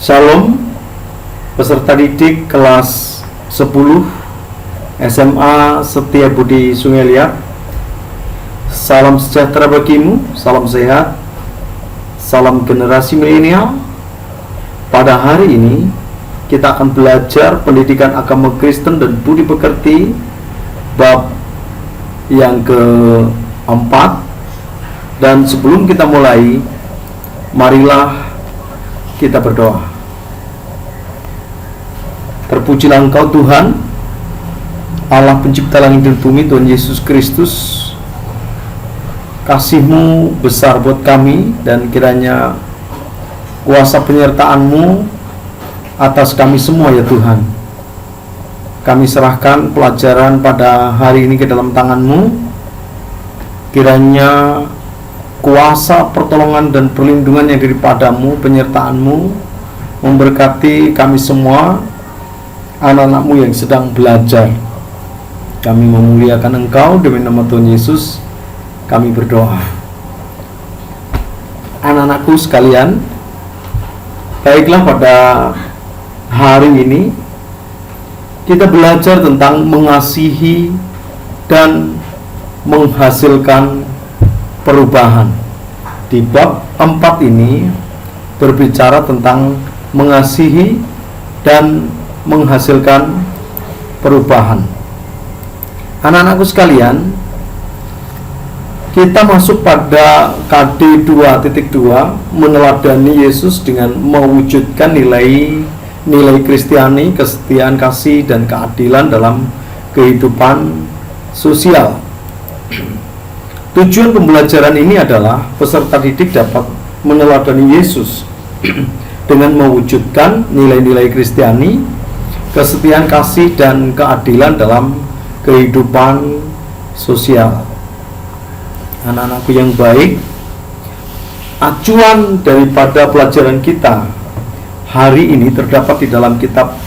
Shalom, peserta didik kelas 10 SMA Setiabudi Sungai Liat. Salam sejahtera bagimu, salam sehat, salam generasi milenial. Pada hari ini kita akan belajar pendidikan agama Kristen dan budi pekerti bab yang keempat. Dan sebelum kita mulai, marilah kita berdoa. Terpujilah Engkau Tuhan, Allah pencipta langit dan bumi, Tuhan Yesus Kristus. Kasih-Mu besar buat kami, dan kiranya kuasa penyertaan-Mu atas kami semua ya Tuhan. Kami serahkan pelajaran pada hari ini ke dalam tangan-Mu. Kiranya kuasa pertolongan dan perlindungan yang daripada-Mu, penyertaan-Mu memberkati kami semua, anak-anak-Mu yang sedang belajar. Kami memuliakan Engkau demi nama Tuhan Yesus. Kami berdoa. Anak-anakku sekalian, baiklah, pada hari ini kita belajar tentang mengasihi dan menghasilkan perubahan. Di bab 4 ini berbicara tentang mengasihi dan menghasilkan perubahan. Anak-anakku sekalian, kita masuk pada KD 2.2, meneladani Yesus dengan mewujudkan nilai Kristiani, kesetiaan, kasih, dan keadilan dalam kehidupan sosial. Tujuan pembelajaran ini adalah peserta didik dapat meneladani Yesus dengan mewujudkan nilai-nilai Kristiani, kesetiaan, kasih, dan keadilan dalam kehidupan sosial. Anak-anakku yang baik, acuan daripada pelajaran kita hari ini terdapat di dalam kitab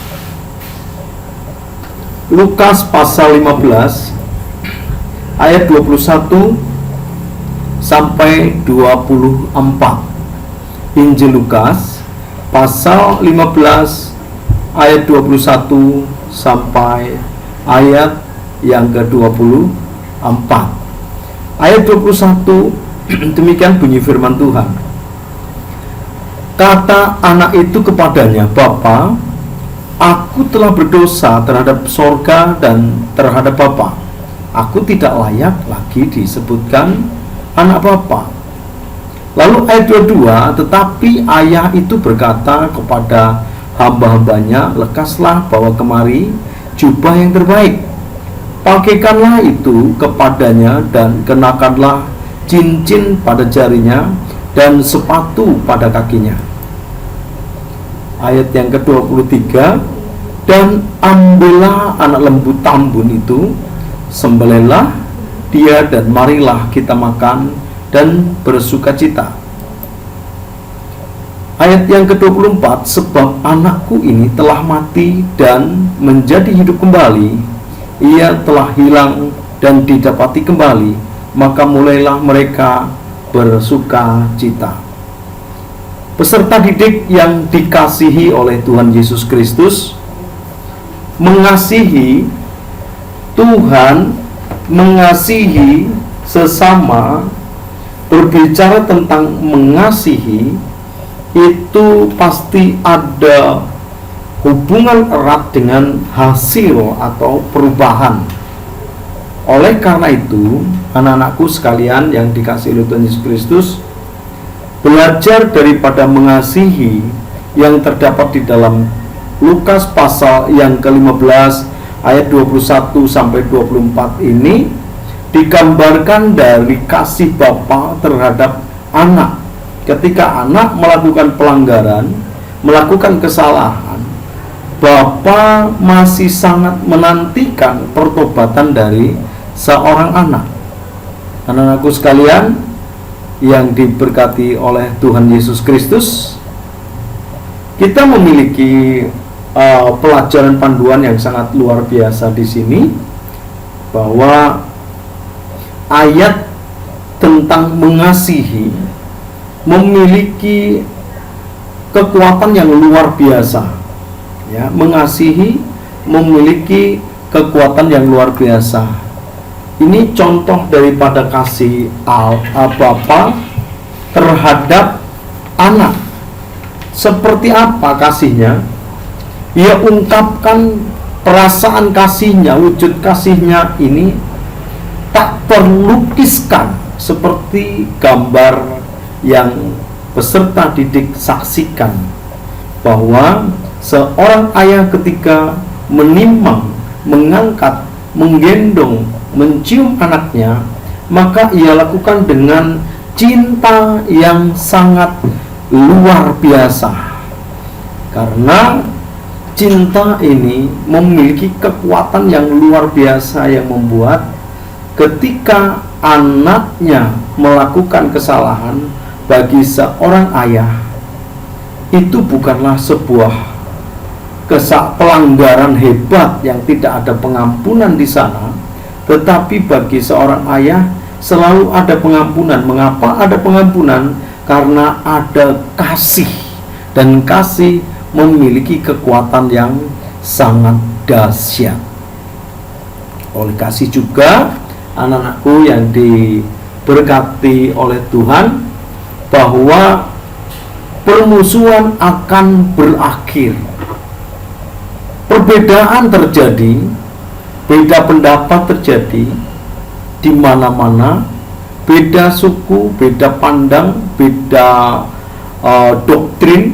Lukas pasal 15 ayat 21 sampai 24. Injil Lukas pasal 15 ayat 21 sampai ayat yang ke-24. Ayat 21, demikian bunyi firman Tuhan. Kata anak itu kepadanya, "Bapa, aku telah berdosa terhadap sorga dan terhadap Bapa. Aku tidak layak lagi disebutkan anak Bapa." Lalu ayat 22, tetapi ayah itu berkata kepada hamba-hambanya, "Lekaslah, bawa kemari jubah yang terbaik, pakaikanlah itu kepadanya, dan kenakanlah cincin pada jarinya dan sepatu pada kakinya." Ayat yang ke-23, dan ambillah anak lembu tambun itu, sembelihlah dia, dan marilah kita makan dan bersukacita. Ayat yang ke-24, sebab anakku ini telah mati dan menjadi hidup kembali, ia telah hilang dan didapati kembali, maka mulailah mereka bersukacita. Peserta didik yang dikasihi oleh Tuhan Yesus Kristus, mengasihi Tuhan, mengasihi sesama, berbicara tentang mengasihi, itu pasti ada hubungan erat dengan hasil atau perubahan. Oleh karena itu, anak-anakku sekalian yang dikasihi oleh Tuhan Yesus Kristus, belajar daripada mengasihi yang terdapat di dalam Lukas pasal yang ke-15 ayat 21 sampai 24 ini digambarkan dari kasih Bapa terhadap anak. Ketika anak melakukan pelanggaran, melakukan kesalahan, Bapa masih sangat menantikan pertobatan dari seorang anak. Anak-anakku sekalian yang diberkati oleh Tuhan Yesus Kristus, kita memiliki pelajaran panduan yang sangat luar biasa di sini, bahwa ayat tentang mengasihi memiliki kekuatan yang luar biasa. Ya, mengasihi memiliki kekuatan yang luar biasa. Ini contoh daripada kasih Bapa terhadap anak. Seperti apa kasihnya? Ia ungkapkan perasaan kasihnya, wujud kasihnya ini tak terlukiskan seperti gambar yang peserta didik saksikan, bahwa seorang ayah ketika menimang, mengangkat, menggendong, mencium anaknya, maka ia lakukan dengan cinta yang sangat luar biasa. Karena cinta ini memiliki kekuatan yang luar biasa yang membuat ketika anaknya melakukan kesalahan, bagi seorang ayah itu bukanlah sebuah pelanggaran hebat yang tidak ada pengampunan di sana, tetapi bagi seorang ayah selalu ada pengampunan. Mengapa ada pengampunan? Karena ada kasih, dan kasih memiliki kekuatan yang sangat dahsyat. Oleh kasih juga, anak-anakku yang diberkati oleh Tuhan, bahwa permusuhan akan berakhir. Perbedaan terjadi, beda pendapat terjadi di mana-mana, beda suku, beda pandang, beda doktrin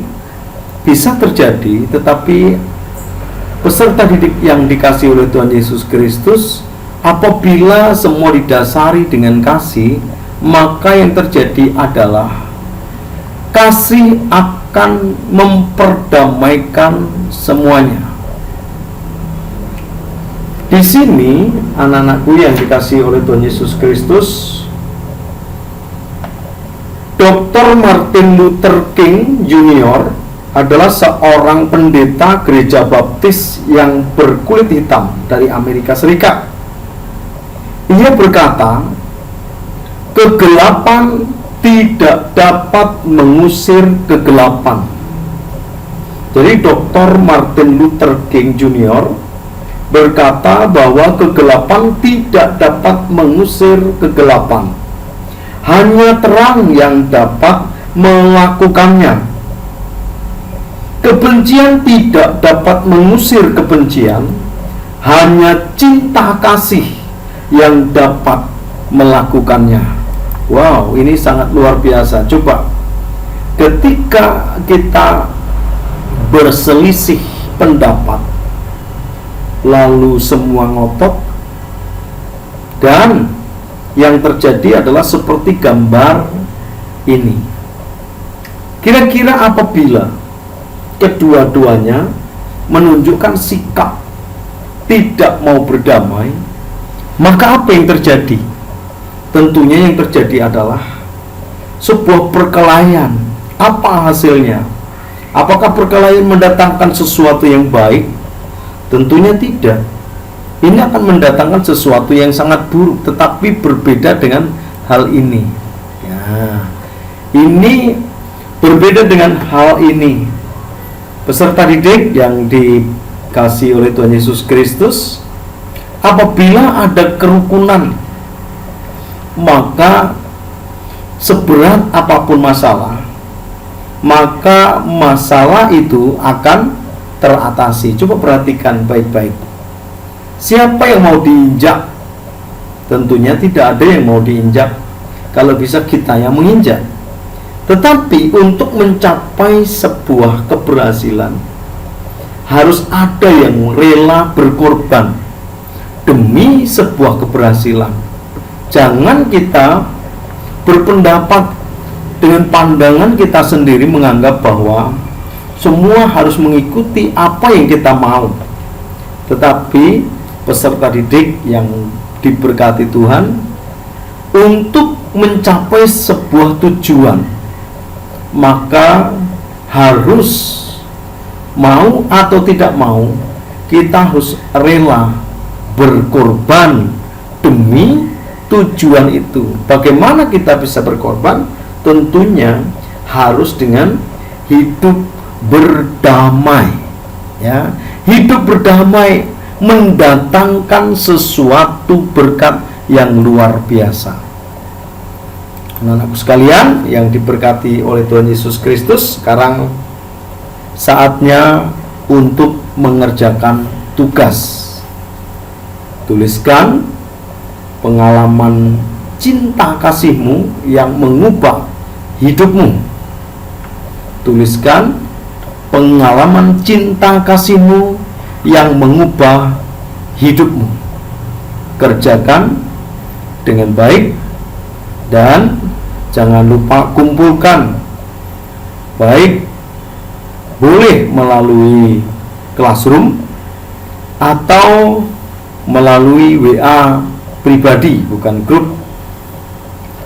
bisa terjadi, tetapi peserta didik yang dikasihi oleh Tuhan Yesus Kristus, apabila semua didasari dengan kasih, maka yang terjadi adalah kasih akan memperdamaikan semuanya. Di sini, anak-anakku yang dikasihi oleh Tuhan Yesus Kristus, Dr. Martin Luther King Jr. adalah seorang pendeta gereja baptis yang berkulit hitam dari Amerika Serikat. Ia berkata, kegelapan tidak dapat mengusir kegelapan. Jadi Dr. Martin Luther King Jr. berkata bahwa kegelapan tidak dapat mengusir kegelapan. Hanya terang yang dapat melakukannya. Kebencian tidak dapat mengusir kebencian. Hanya cinta kasih yang dapat melakukannya. Wow, ini sangat luar biasa. Coba, ketika kita berselisih pendapat, lalu semua ngotot, dan yang terjadi adalah seperti gambar ini. Kira-kira apabila kedua-duanya menunjukkan sikap tidak mau berdamai, maka apa yang terjadi? Tentunya yang terjadi adalah sebuah perkelahian. Apa hasilnya? Apakah perkelahian mendatangkan sesuatu yang baik? Tentunya tidak. Ini akan mendatangkan sesuatu yang sangat buruk, tetapi berbeda dengan hal ini. Ya, ini berbeda dengan hal ini. Peserta didik yang dikasihi oleh Tuhan Yesus Kristus, apabila ada kerukunan, maka seberat apapun masalah, maka masalah itu akan teratasi. Coba perhatikan baik-baik. Siapa yang mau diinjak? Tentunya tidak ada yang mau diinjak. Kalau bisa kita yang menginjak. Tetapi untuk mencapai sebuah keberhasilan, harus ada yang rela berkorban demi sebuah keberhasilan. Jangan kita berpendapat dengan pandangan kita sendiri, menganggap bahwa semua harus mengikuti apa yang kita mau. Tetapi peserta didik yang diberkati Tuhan, untuk mencapai sebuah tujuan, maka harus mau atau tidak mau, kita harus rela berkorban demi tujuan itu. Bagaimana kita bisa berkorban? Tentunya harus dengan hidup berdamai. Ya, hidup berdamai mendatangkan sesuatu berkat yang luar biasa. Anak-anakku sekalian yang diberkati oleh Tuhan Yesus Kristus, sekarang saatnya untuk mengerjakan tugas. Tuliskan pengalaman cinta kasihmu yang mengubah hidupmu. Tuliskan pengalaman cinta kasihmu yang mengubah hidupmu. Kerjakan dengan baik dan jangan lupa kumpulkan, baik boleh melalui classroom atau melalui WA pribadi, bukan grup,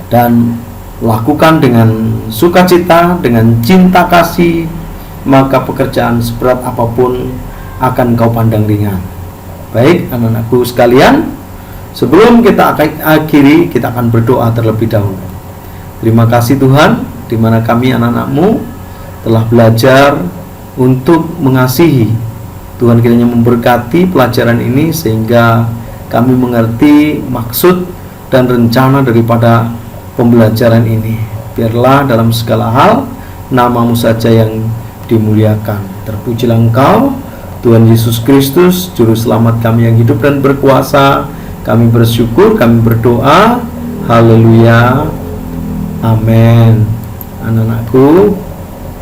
dan lakukan dengan sukacita, dengan cinta kasih, maka pekerjaan seberat apapun akan kau pandang ringan. Baik anak-anakku sekalian, sebelum kita akhiri, kita akan berdoa terlebih dahulu. Terima kasih Tuhan, di mana kami anak-anakmu telah belajar untuk mengasihi. Tuhan kiranya memberkati pelajaran ini sehingga kami mengerti maksud dan rencana daripada pembelajaran ini. Biarlah dalam segala hal nama-Mu saja yang dimuliakan. Terpujilah Engkau, Tuhan Yesus Kristus, Juru Selamat kami yang hidup dan berkuasa. Kami bersyukur, kami berdoa. Haleluya. Amin. Anak-anakku,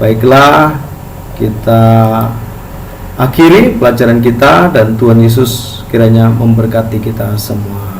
baiklah kita akhiri pelajaran kita, dan Tuhan Yesus kiranya memberkati kita semua.